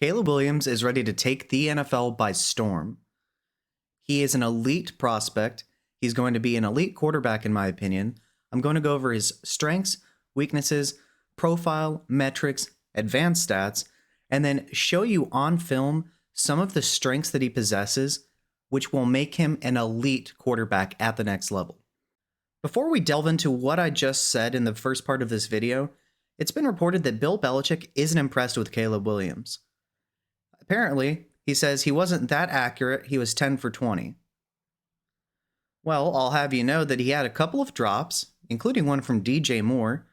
Caleb Williams is ready to take the NFL by storm. He is an elite prospect. He's going to be an elite quarterback, in my opinion. I'm going to go over his strengths, weaknesses, profile, metrics, advanced stats, and then show you on film some of the strengths that he possesses, which will make him an elite quarterback at the next level. Before we delve into what I just said in the first part of this video, it's been reported that Bill Belichick isn't impressed with Caleb Williams. Apparently, he says he wasn't that accurate, he was 10 for 20. Well, I'll have you know that he had a couple of drops, including one from DJ Moore,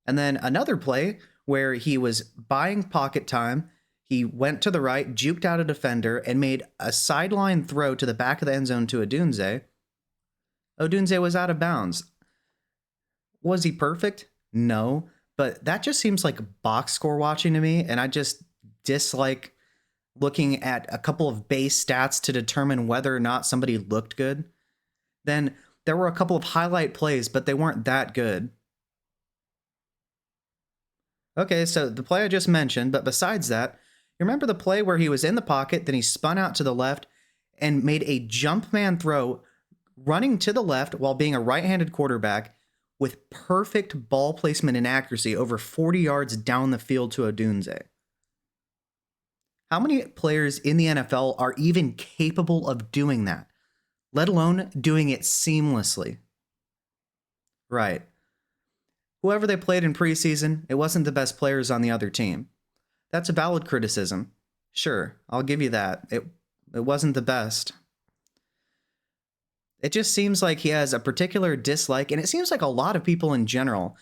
and then another play where he was buying pocket time. He went to the right, juked out a defender, and made a sideline throw to the back of the end zone to Odunze. Odunze was out of bounds. Was he perfect? No, but that just seems like box score watching to me, and I just dislike looking at a couple of base stats to determine whether or not somebody looked good. Then there were a couple of highlight plays, but they weren't that good. Okay, so the play I just mentioned, but besides that, you remember the play where he was in the pocket, then he spun out to the left and made a jump man throw running to the left while being a right-handed quarterback with perfect ball placement and accuracy over 40 yards down the field to Odunze. How many players in the NFL are even capable of doing that, let alone doing it seamlessly? Right. Whoever they played in preseason, it wasn't the best players on the other team. That's a valid criticism. Sure, I'll give you that. It wasn't the best. It just seems like he has a particular dislike, and it seems like a lot of people in general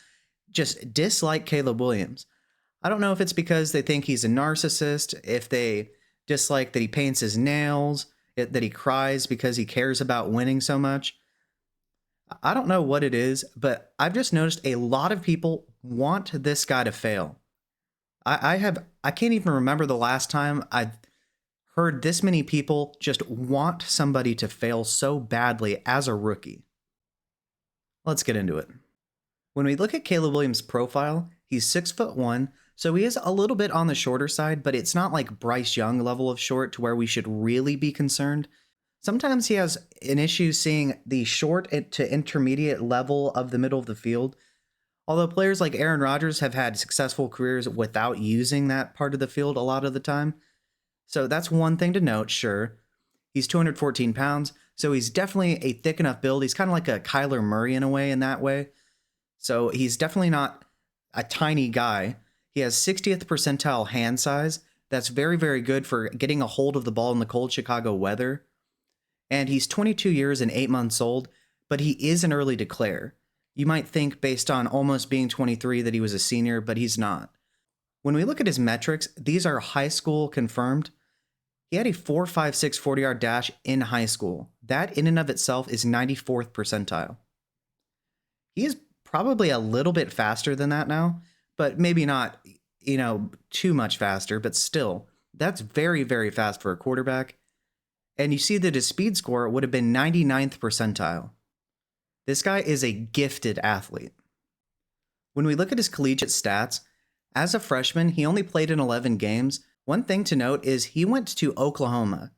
just dislike Caleb Williams. I don't know if it's because they think he's a narcissist, if they dislike that he paints his nails, that he cries because he cares about winning so much. I don't know what it is, but I've just noticed a lot of people want this guy to fail. I can't even remember the last time I've heard this many people just want somebody to fail so badly as a rookie. Let's get into it. When we look at Caleb Williams' profile, he's 6'1", so he is a little bit on the shorter side, but it's not like Bryce Young level of short to where we should really be concerned. Sometimes he has an issue seeing the short to intermediate level of the middle of the field. Although players like Aaron Rodgers have had successful careers without using that part of the field a lot of the time. So that's one thing to note, sure. He's 214 pounds, so he's definitely a thick enough build. He's kind of like a Kyler Murray in a way, in that way. So he's definitely not a tiny guy. He has 60th percentile hand size. That's very, very good for getting a hold of the ball in the cold Chicago weather. And he's 22 years and 8 months old, but he is an early declare. You might think based on almost being 23 that he was a senior, but he's not. When we look at his metrics, these are high school confirmed. He had a 4.56 40-yard dash in high school. That in and of itself is 94th percentile. He is probably a little bit faster than that now, but maybe not, too much faster, but still, that's very, very fast for a quarterback. And you see that his speed score would have been 99th percentile. This guy is a gifted athlete. When we look at his collegiate stats, as a freshman, he only played in 11 games. One thing to note is he went to Oklahoma.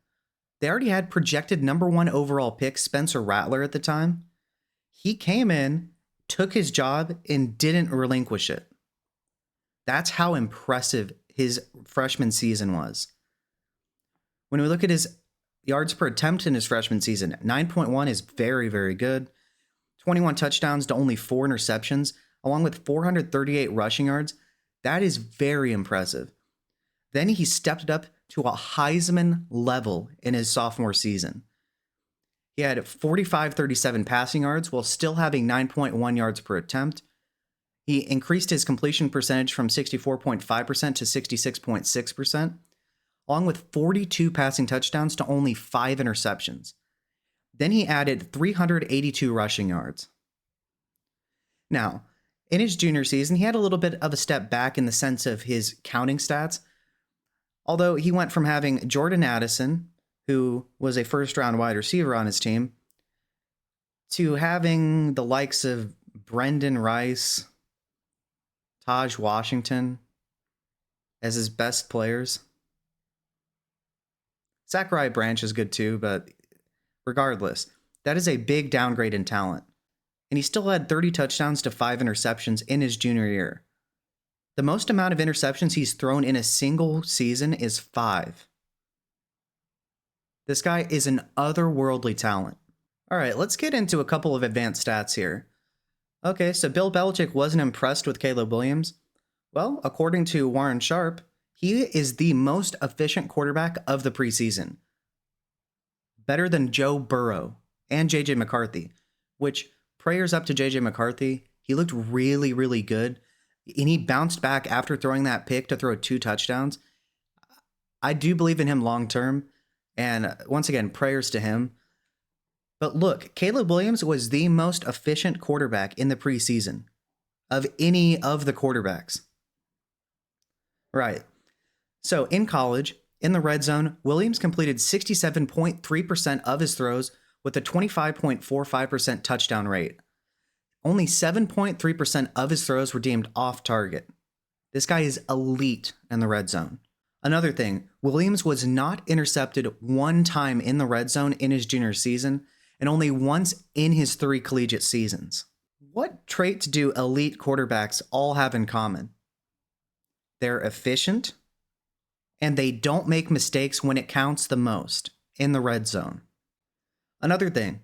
They already had projected #1 overall pick Spencer Rattler at the time. He came in, took his job, and didn't relinquish it. That's how impressive his freshman season was. When we look at his yards per attempt in his freshman season, 9.1 is very, very good. 21 touchdowns to only 4 interceptions, along with 438 rushing yards. That is very impressive. Then he stepped it up to a Heisman level in his sophomore season. He had 45-37 passing yards while still having 9.1 yards per attempt. He increased his completion percentage from 64.5% to 66.6%, along with 42 passing touchdowns to only 5 interceptions. Then he added 382 rushing yards. Now, in his junior season, he had a little bit of a step back in the sense of his counting stats. Although he went from having Jordan Addison, who was a first-round wide receiver on his team, to having the likes of Brendan Rice, Taj Washington as his best players. Zachariah Branch is good too, but regardless, that is a big downgrade in talent. And he still had 30 touchdowns to 5 interceptions in his junior year. The most amount of interceptions he's thrown in a single season is 5. This guy is an otherworldly talent. All right, let's get into a couple of advanced stats here. Okay, so Bill Belichick wasn't impressed with Caleb Williams. Well, according to Warren Sharp, he is the most efficient quarterback of the preseason. Better than Joe Burrow and J.J. McCarthy, which, prayers up to J.J. McCarthy. He looked really, really good. And he bounced back after throwing that pick to throw 2 touchdowns. I do believe in him long term. And once again, prayers to him. But look, Caleb Williams was the most efficient quarterback in the preseason of any of the quarterbacks. Right. So in college, in the red zone, Williams completed 67.3% of his throws with a 25.45% touchdown rate. Only 7.3% of his throws were deemed off target. This guy is elite in the red zone. Another thing, Williams was not intercepted one time in the red zone in his junior season and only once in his 3 collegiate seasons. What traits do elite quarterbacks all have in common? They're efficient, and they don't make mistakes when it counts the most in the red zone. Another thing,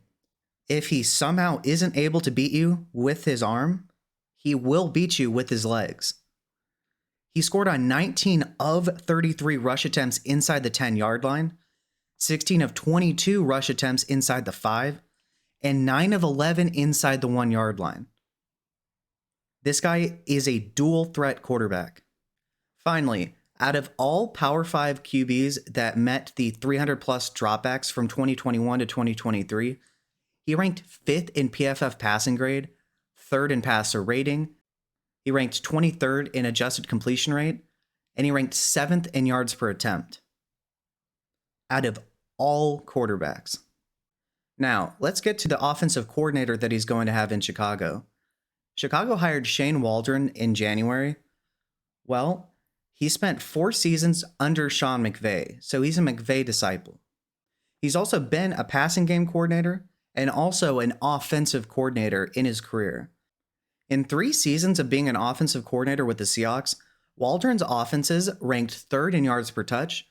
if he somehow isn't able to beat you with his arm, he will beat you with his legs. He scored on 19 of 33 rush attempts inside the 10-yard line, 16 of 22 rush attempts inside the 5, and 9 of 11 inside the 1-yard line. This guy is a dual threat quarterback. Finally, out of all Power 5 QBs that met the 300-plus dropbacks from 2021 to 2023, he ranked 5th in PFF passing grade, 3rd in passer rating, he ranked 23rd in adjusted completion rate, and he ranked 7th in yards per attempt. Out of all quarterbacks. Now, let's get to the offensive coordinator that he's going to have in Chicago. Chicago hired Shane Waldron in January. Well, he spent 4 seasons under Sean McVay, so he's a McVay disciple. He's also been a passing game coordinator and also an offensive coordinator in his career. In 3 seasons of being an offensive coordinator with the Seahawks, Waldron's offenses ranked 3rd in yards per touch,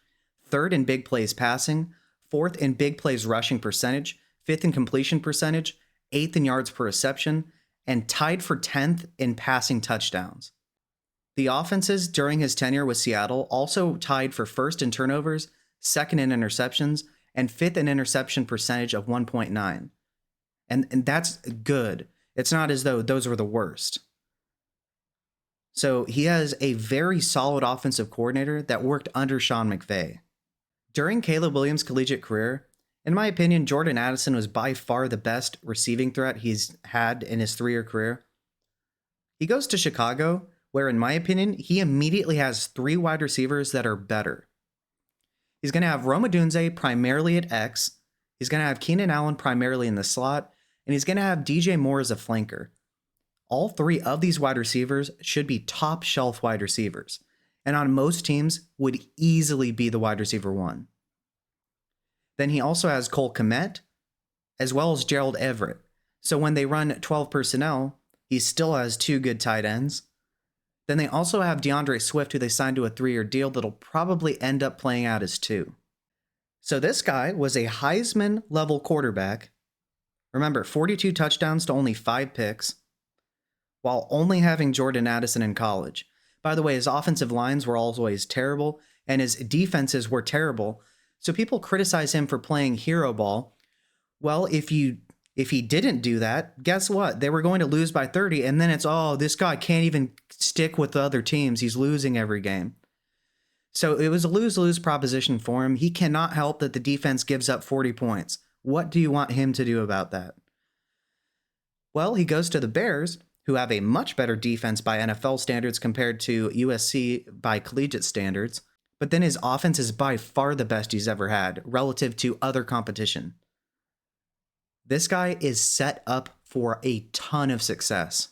3rd in big plays passing, 4th in big plays rushing percentage, 5th in completion percentage, 8th in yards per reception, and tied for 10th in passing touchdowns. The offenses during his tenure with Seattle also tied for 1st in turnovers, 2nd in interceptions, and 5th in interception percentage of 1.9. And that's good. It's not as though those were the worst. So he has a very solid offensive coordinator that worked under Sean McVay. During Caleb Williams' collegiate career, in my opinion, Jordan Addison was by far the best receiving threat he's had in his 3-year career. He goes to Chicago, where in my opinion, he immediately has 3 wide receivers that are better. He's going to have Rome Odunze primarily at X. He's going to have Keenan Allen primarily in the slot. And he's going to have DJ Moore as a flanker. All 3 of these wide receivers should be top shelf wide receivers. And on most teams would easily be the wide receiver 1. Then he also has Cole Kmet, as well as Gerald Everett. So when they run 12 personnel, he still has 2 good tight ends. Then they also have DeAndre Swift, who they signed to a 3-year deal that'll probably end up playing out as 2. So this guy was a Heisman-level quarterback. Remember, 42 touchdowns to only 5 picks, while only having Jordan Addison in college. By the way, his offensive lines were always terrible, and his defenses were terrible, so people criticize him for playing hero ball. Well, if he didn't do that, guess what? They were going to lose by 30, and then it's, oh, this guy can't even stick with the other teams. He's losing every game. So it was a lose-lose proposition for him. He cannot help that the defense gives up 40 points. What do you want him to do about that? Well, he goes to the Bears, who have a much better defense by NFL standards compared to USC by collegiate standards, but then his offense is by far the best he's ever had relative to other competition. This guy is set up for a ton of success.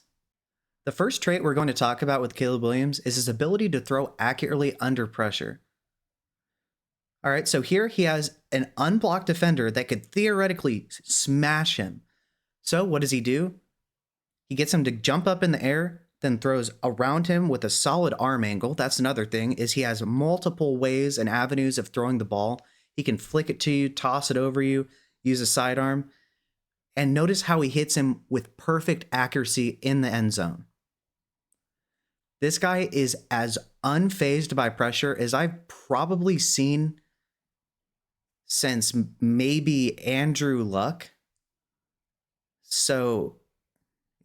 The first trait we're going to talk about with Caleb Williams is his ability to throw accurately under pressure. All right, so here he has an unblocked defender that could theoretically smash him. So what does he do? He gets him to jump up in the air, then throws around him with a solid arm angle. That's another thing, is he has multiple ways and avenues of throwing the ball. He can flick it to you, toss it over you, use a sidearm. And notice how he hits him with perfect accuracy in the end zone. This guy is as unfazed by pressure as I've probably seen since maybe Andrew Luck. So,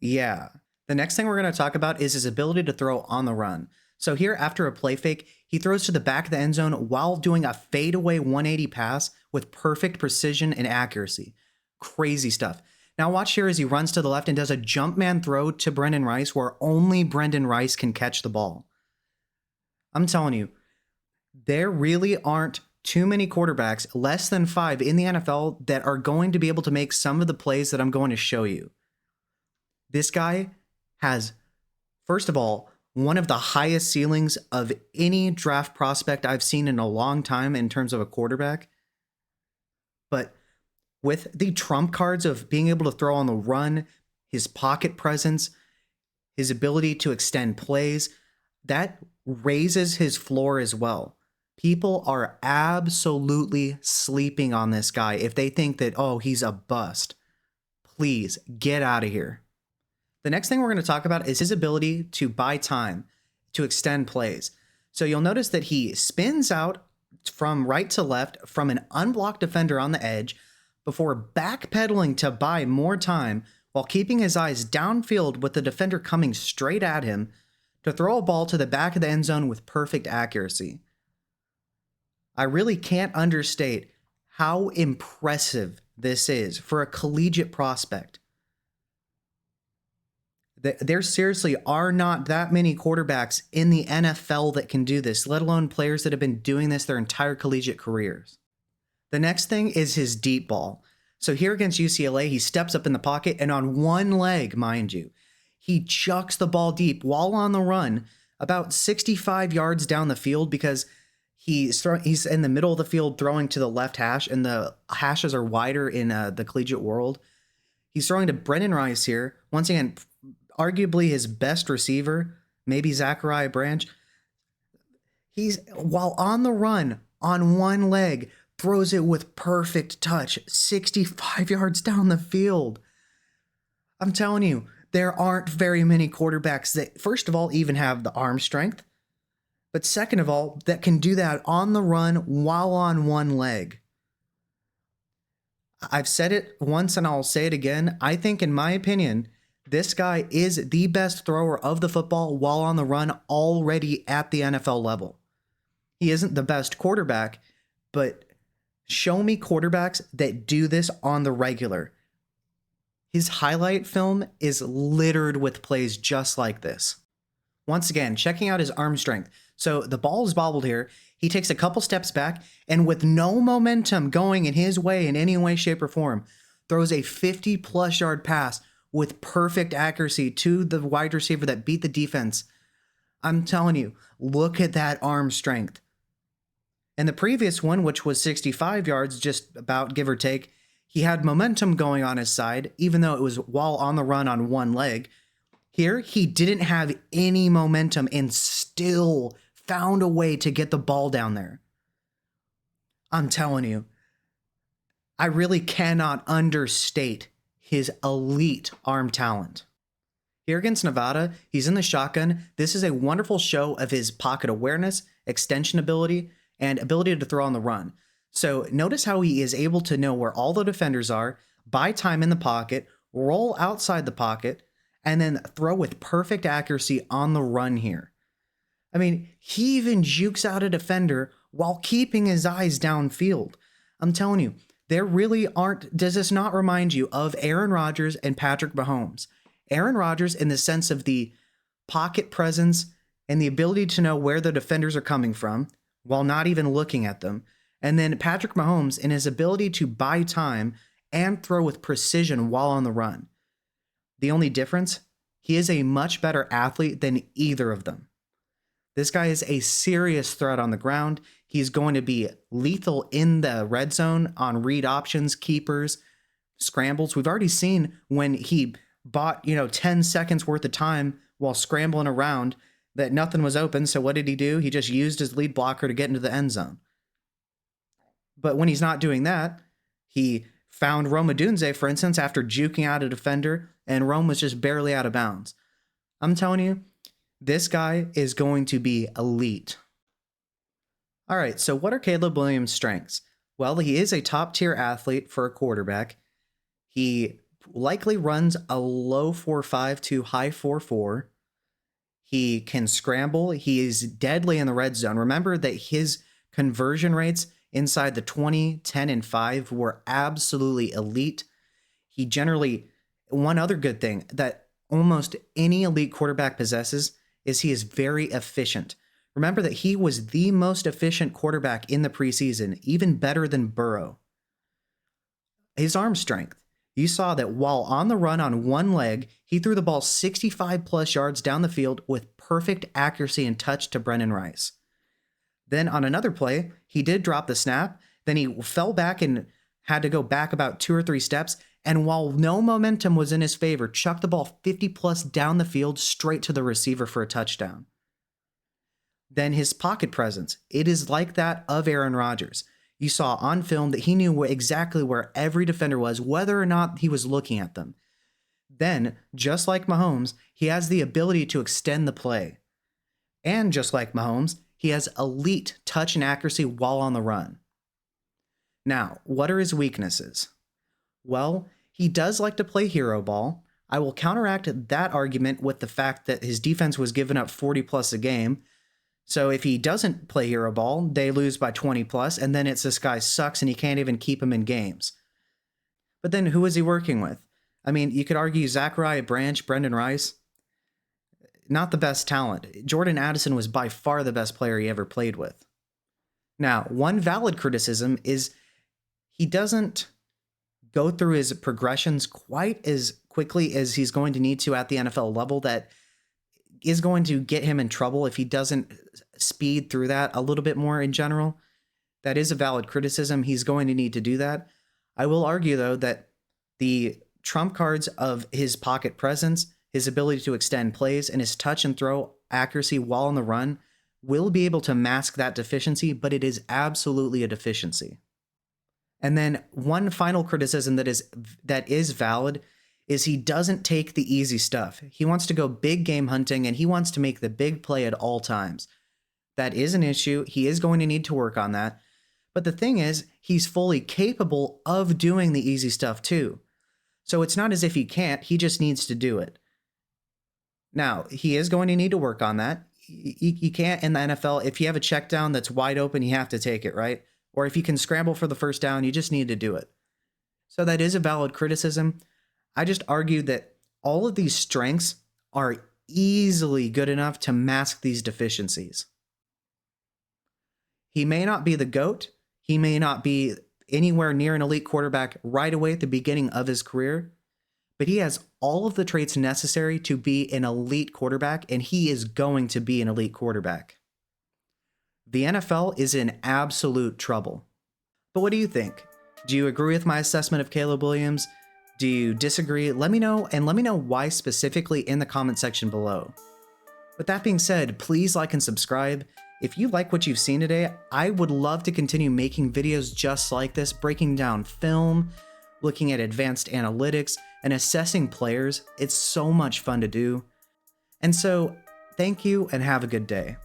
yeah. The next thing we're going to talk about is his ability to throw on the run. So here, after a play fake, he throws to the back of the end zone while doing a fadeaway 180 pass with perfect precision and accuracy. Crazy stuff. Now watch here as he runs to the left and does a jump man throw to Brendan Rice where only Brendan Rice can catch the ball. I'm telling you, there really aren't too many quarterbacks, less than 5 in the NFL, that are going to be able to make some of the plays that I'm going to show you. This guy has, first of all, one of the highest ceilings of any draft prospect I've seen in a long time in terms of a quarterback. But with the trump cards of being able to throw on the run, his pocket presence, his ability to extend plays, that raises his floor as well. People are absolutely sleeping on this guy if they think that, oh, he's a bust. Please get out of here. The next thing we're going to talk about is his ability to buy time, to extend plays. So you'll notice that he spins out from right to left from an unblocked defender on the edge before backpedaling to buy more time while keeping his eyes downfield with the defender coming straight at him to throw a ball to the back of the end zone with perfect accuracy. I really can't understate how impressive this is for a collegiate prospect. There seriously are not that many quarterbacks in the NFL that can do this, let alone players that have been doing this their entire collegiate careers. The next thing is his deep ball. So here against UCLA, he steps up in the pocket and on one leg, mind you, he chucks the ball deep while on the run about 65 yards down the field because he's in the middle of the field throwing to the left hash, and the hashes are wider in the collegiate world. He's throwing to Brendan Rice here. Once again, arguably his best receiver, maybe Zachariah Branch. He's, while on the run, on one leg, throws it with perfect touch, 65 yards down the field. I'm telling you, there aren't very many quarterbacks that, first of all, even have the arm strength, but second of all, that can do that on the run while on one leg. I've said it once and I'll say it again. I think, in my opinion, this guy is the best thrower of the football while on the run already at the NFL level. He isn't the best quarterback, but show me quarterbacks that do this on the regular. His highlight film is littered with plays just like this. Once again, checking out his arm strength. So the ball is bobbled here. He takes a couple steps back and with no momentum going in his way in any way, shape, or form, throws a 50-plus yard pass with perfect accuracy to the wide receiver that beat the defense. I'm telling you, look at that arm strength. And the previous one, which was 65 yards, just about give or take, he had momentum going on his side, even though it was while on the run on one leg. Here, he didn't have any momentum and still found a way to get the ball down there. I'm telling you, I really cannot understate his elite arm talent. Here against Nevada, he's in the shotgun. This is a wonderful show of his pocket awareness, extension ability, and ability to throw on the run. So notice how he is able to know where all the defenders are, buy time in the pocket, roll outside the pocket, and then throw with perfect accuracy on the run here. I mean, he even jukes out a defender while keeping his eyes downfield. I'm telling you, there really aren't, does this not remind you of Aaron Rodgers and Patrick Mahomes? Aaron Rodgers in the sense of the pocket presence and the ability to know where the defenders are coming from while not even looking at them. And then Patrick Mahomes in his ability to buy time and throw with precision while on the run. The only difference, he is a much better athlete than either of them. This guy is a serious threat on the ground. He's going to be lethal in the red zone on read options, keepers, scrambles. We've already seen when he bought, 10 seconds worth of time while scrambling around that nothing was open. So what did he do? He just used his lead blocker to get into the end zone. But when he's not doing that, he found Rome Odunze, for instance, after juking out a defender, and Rome was just barely out of bounds. I'm telling you, this guy is going to be elite. All right, so what are Caleb Williams' strengths? Well, he is a top-tier athlete for a quarterback. He likely runs a low 4.5 to high 4.4. He can scramble. He is deadly in the red zone. Remember that his conversion rates inside the 20, 10, and 5 were absolutely elite. He generally, one other good thing that almost any elite quarterback possesses is he is very efficient. Remember that he was the most efficient quarterback in the preseason, even better than Burrow. His arm strength. You saw that while on the run on one leg, he threw the ball 65 plus yards down the field with perfect accuracy and touch to Brendan Rice. Then on another play, he did drop the snap. Then he fell back and had to go back about 2 or 3 steps. And while no momentum was in his favor, chucked the ball 50 plus down the field straight to the receiver for a touchdown. Then his pocket presence. It is like that of Aaron Rodgers. You saw on film that he knew exactly where every defender was, whether or not he was looking at them. Then, just like Mahomes, he has the ability to extend the play. And just like Mahomes, he has elite touch and accuracy while on the run. Now, what are his weaknesses? Well, he does like to play hero ball. I will counteract that argument with the fact that his defense was giving up 40 plus a game. So if he doesn't play hero ball, they lose by 20 plus, and then it's this guy sucks and he can't even keep him in games. But then who is he working with? I mean, you could argue Zachariah Branch, Brendan Rice, not the best talent. Jordan Addison was by far the best player he ever played with. Now, one valid criticism is he doesn't go through his progressions quite as quickly as he's going to need to at the NFL level. That is going to get him in trouble if he doesn't speed through that a little bit more in general. That is a valid criticism. He's going to need to do that. I will argue, though, that the trump cards of his pocket presence, his ability to extend plays, and his touch and throw accuracy while on the run will be able to mask that deficiency, but it is absolutely a deficiency. And then one final criticism that is valid is he doesn't take the easy stuff. He wants to go big game hunting, and he wants to make the big play at all times. That is an issue. He is going to need to work on that. But the thing is, he's fully capable of doing the easy stuff too. So it's not as if he can't, he just needs to do it. Now, he is going to need to work on that. You can't in the NFL, if you have a check down that's wide open, you have to take it, right? Or if you can scramble for the first down, you just need to do it. So that is a valid criticism. I just argued that all of these strengths are easily good enough to mask these deficiencies. He may not be the GOAT. He may not be anywhere near an elite quarterback right away at the beginning of his career, but he has all of the traits necessary to be an elite quarterback, and he is going to be an elite quarterback. The NFL is in absolute trouble. But what do you think? Do you agree with my assessment of Caleb Williams? Do you disagree? Let me know, and let me know why specifically in the comment section below. With that being said, please like and subscribe. If you like what you've seen today, I would love to continue making videos just like this, breaking down film, looking at advanced analytics, and assessing players. It's so much fun to do. And so, thank you and have a good day.